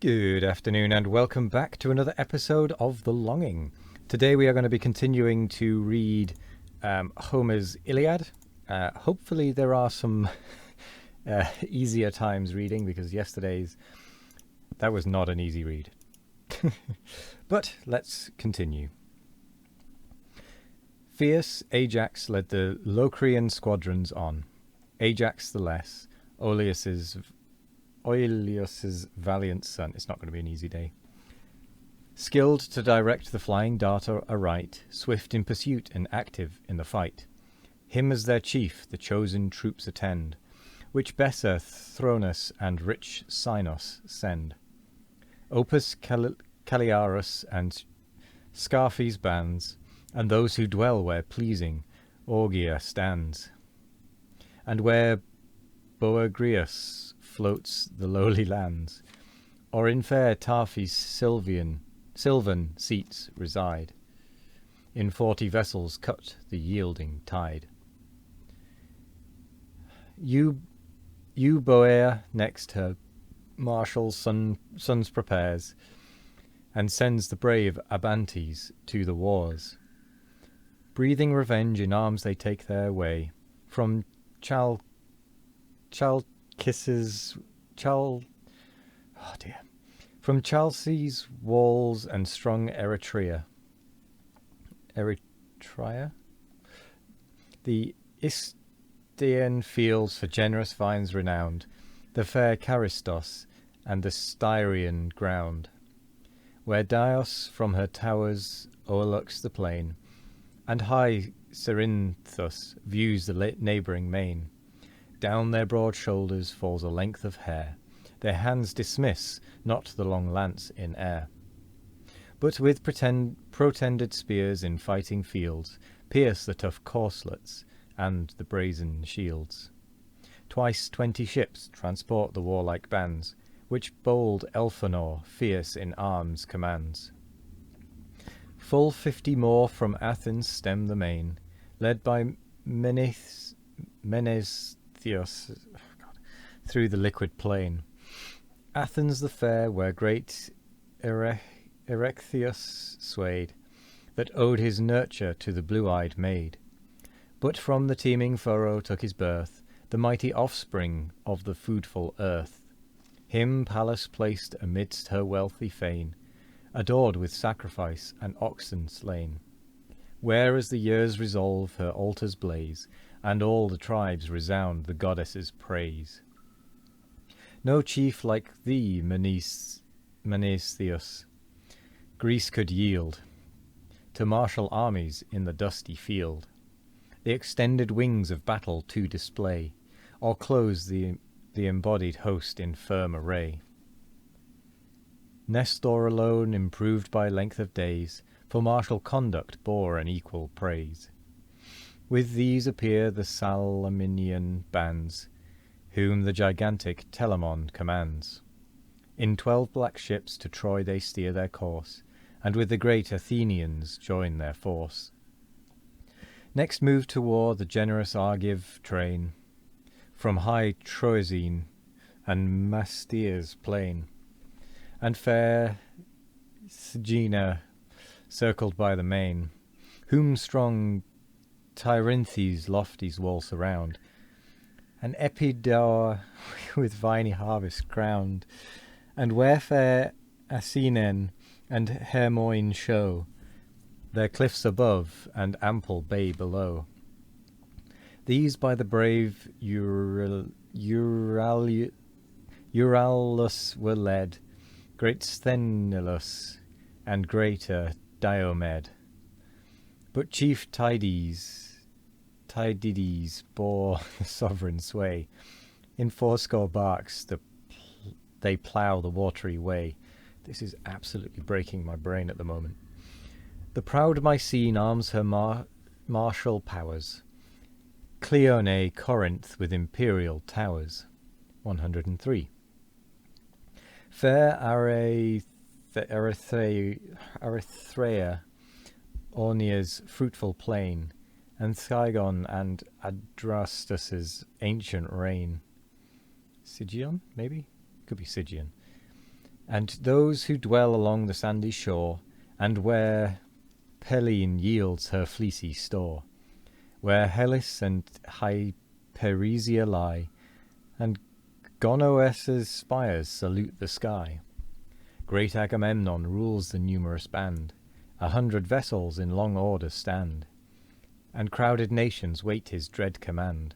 Good afternoon and welcome back to another episode of The Longing. Today we are going to be continuing to read Homer's Iliad. Hopefully there are some easier times reading, because that was not an easy read. But let's continue. Fierce Ajax led the Locrian squadrons on. Ajax the less, Oileus's valiant son. It's not going to be an easy day. Skilled to direct the flying dart aright, swift in pursuit and active in the fight. Him as their chief the chosen troops attend, which Besser, Thronus, and rich Sinos send. Opus Calliarus and Scarphes bands, and those who dwell where pleasing Augia stands, and where Boagrius floats the lowly lands, or in fair Taphi's sylvan seats reside, in 40 vessels cut the yielding tide. Euboea next her martial sons prepares, and sends the brave Abantes to the wars. Breathing revenge in arms they take their way, from from Chalcis walls and strong Eritrea. The Istean fields for generous vines renowned, the fair Charistos and the Styrian ground, where Dios from her towers o'erlooks the plain, and high Cerinthus views the neighbouring main. Down their broad shoulders falls a length of hair, their hands dismiss not the long lance in air, but with protended spears in fighting fields pierce the tough corslets and the brazen shields. Twice 20 ships transport the warlike bands, which bold Elphenor fierce in arms commands. Full 50 more from Athens stem the main, led by Menesthios through the liquid plain. Athens the fair, where great Erechtheus swayed, that owed his nurture to the blue-eyed maid. But from the teeming furrow took his birth the mighty offspring of the foodful earth. Him Pallas placed amidst her wealthy fane, adored with sacrifice and oxen slain, where as the years resolve her altars blaze, and all the tribes resound the goddess's praise. No chief like thee, Menesthios, Greece could yield to martial armies in the dusty field, the extended wings of battle to display, or close the embodied host in firm array. Nestor alone, improved by length of days, for martial conduct bore an equal praise. With these appear the Salaminian bands, whom the gigantic Telamon commands. In 12 black ships to Troy they steer their course, and with the great Athenians join their force. Next move to war the generous Argive train, from high Troezene and Mastea's plain, and fair Sygina circled by the main, whom strong Tyrinthes' lofty wall surround, and Epidaur with viney harvest crowned, and where fair Asinen and Hermoine show their cliffs above and ample bay below. These by the brave Euryalus were led, great Sthenelus and greater Diomed. But chief Tydides bore the sovereign sway. In 80 barks they plough the watery way. This is absolutely breaking my brain at the moment. The proud Mycene arms her martial powers. Cleone Corinth with imperial towers. 103. Fair Erythrea, Ornia's fruitful plain, and Scigon and Adrastus's ancient reign. Sigion, maybe? Could be Sigion. And those who dwell along the sandy shore, and where Pellene yields her fleecy store, where Hellas and Hyperesia lie, and Gonoes's spires salute the sky. Great Agamemnon rules the numerous band, 100 vessels in long order stand, and crowded nations wait his dread command.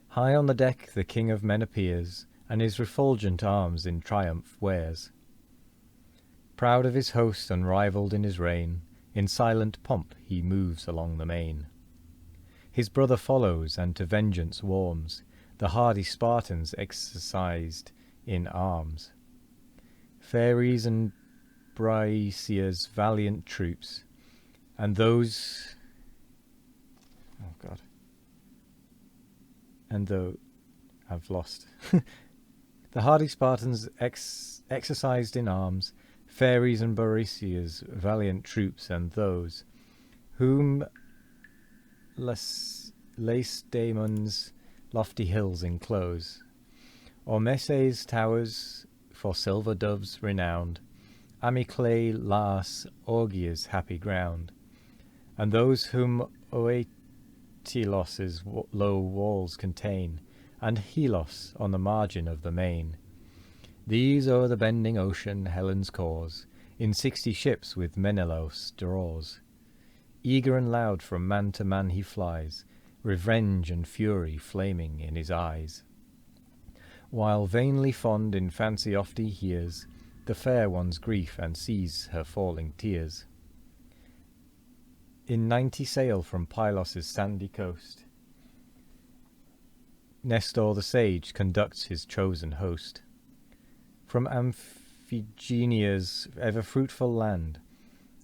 High on the deck the king of men appears, and his refulgent arms in triumph wears. Proud of his host, unrivalled in his reign, in silent pomp he moves along the main. His brother follows, and to vengeance warms the hardy Spartans exercised in arms. Pheres and Brisea's valiant troops, and those... Oh, God. And though... I've lost... The hardy Spartans exercised in arms, Pheres and Brisea's valiant troops, and those whom Lacedaemon's lofty hills enclose, Ormesses' towers for silver doves renowned, Amyclae, Las, Augea's happy ground, and those whom Oetelos's low walls contain, and Helos on the margin of the main. These o'er the bending ocean Helen's cause in 60 ships with Menelaus draws. Eager and loud from man to man he flies, revenge and fury flaming in his eyes. While vainly fond in fancy oft he hears the fair one's grief and sees her falling tears. In 90 sail from Pylos' sandy coast, Nestor the sage conducts his chosen host. From Amphigenia's ever-fruitful land,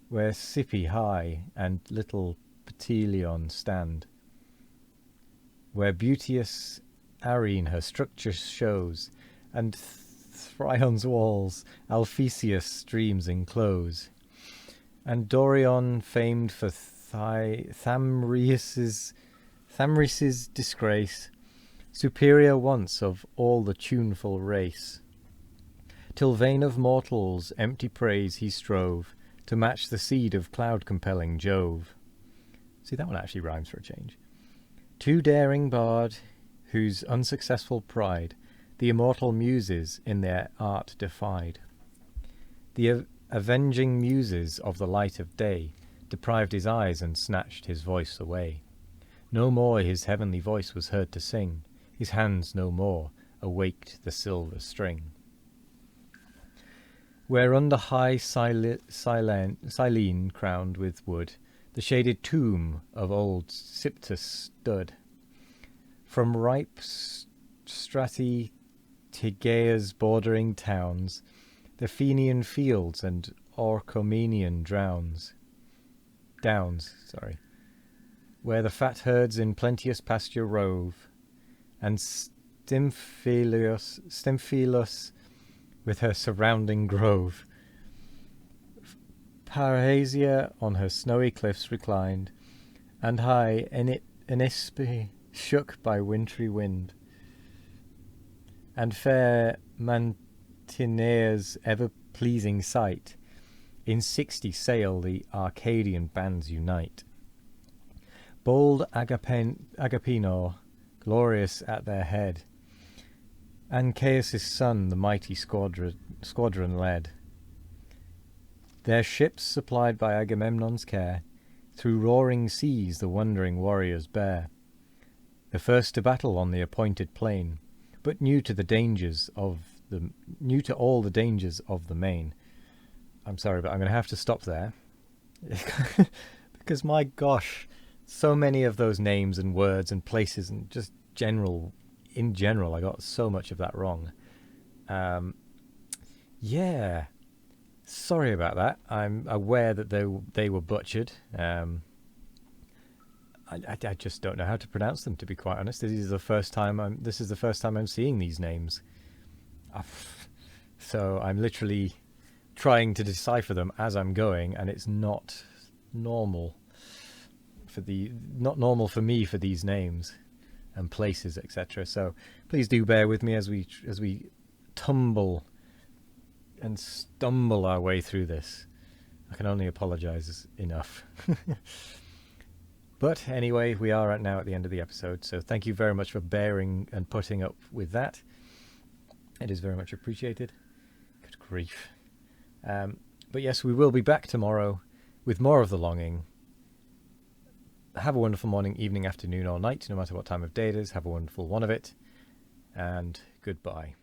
where Sippi high and little Pteleon stand, where beauteous Arene her structure shows, and Thrion's walls Alphesius streams enclose, and Dorion famed for Thamrius's disgrace, superior once of all the tuneful race, till vain of mortals empty praise he strove to match the seed of cloud-compelling Jove. See, that one actually rhymes for a change. Too daring bard, whose unsuccessful pride the immortal muses in their art defied. The avenging muses of the light of day deprived his eyes and snatched his voice away. No more his heavenly voice was heard to sing, his hands no more awaked the silver string. Where under high Silene crowned with wood, the shaded tomb of old Siptus stood. From ripe Strati Tegea's bordering towns, the Fenian fields and Orchomenian downs, where the fat herds in plenteous pasture rove, and Stymphilos with her surrounding grove. Parrhasia on her snowy cliffs reclined, and high Enispe shook by wintry wind, and fair Mantinea's ever-pleasing sight, in 60 sail the Arcadian bands unite. Bold Agapenor, glorious at their head, Ancaeus' son the mighty squadron led. Their ships, supplied by Agamemnon's care, through roaring seas the wondering warriors bear, the first to battle on the appointed plain, but new to all the dangers of the main. I'm sorry, but I'm going to have to stop there. Because my gosh, so many of those names and words and places and just in general, I got so much of that wrong. Yeah. Sorry about that. I'm aware that they were butchered. I just don't know how to pronounce them, to be quite honest. This is the first time I'm seeing these names. So I'm literally trying to decipher them as I'm going, and it's not normal for me for these names and places, etc. So please do bear with me as we tumble and stumble our way through this. I can only apologise enough. But anyway, we are now at the end of the episode, so thank you very much for bearing and putting up with that. It is very much appreciated. Good grief. But yes, we will be back tomorrow with more of The Longing. Have a wonderful morning, evening, afternoon, or night, no matter what time of day it is. Have a wonderful one of it. And goodbye.